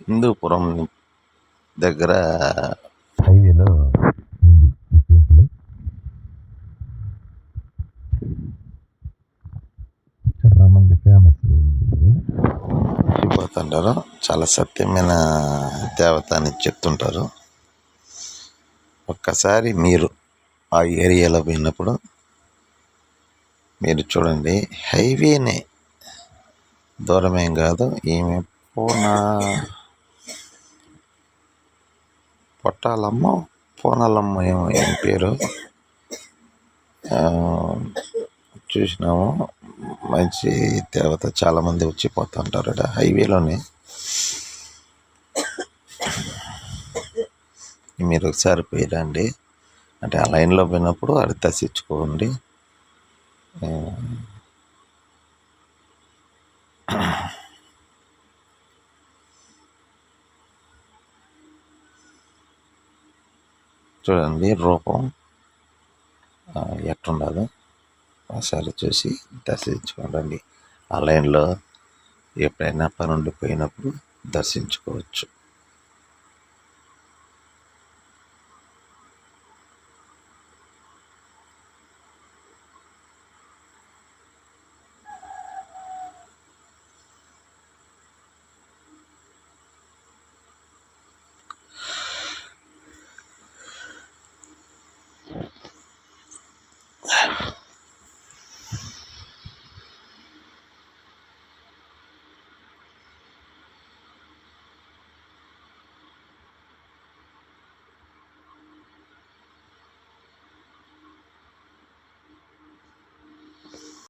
హిందూపురం దగ్గర హైవేలో ఉంది ఈ టెంపుల్. చాలా మంది ఫేమస్ అయిపోతుంటారు. చాలా సత్యమైన దేవత అని చెప్తుంటారు. ఒక్కసారి మీరు ఆ ఏరియాలో పోయినప్పుడు మీరు చూడండి. హైవేనే, దూరమేం కాదు. ఈమె పూనాలమ్మ ఏమో ఏం పేరు చూసినాము. మంచి దేవత, చాలామంది వచ్చిపోతుంటారు ఇక్కడ హైవేలోనే. మీరు ఒకసారి పోయిరండి. అంటే ఆ లైన్లో పోయినప్పుడు అది దర్శించుకోండి. చూడండి రూపం ఎట్లుండదు. ఒకసారి చూసి దర్శించుకోండి. ఆ లైన్లో ఎప్పుడైనా పని ఉండిపోయినప్పుడు దర్శించుకోవచ్చు.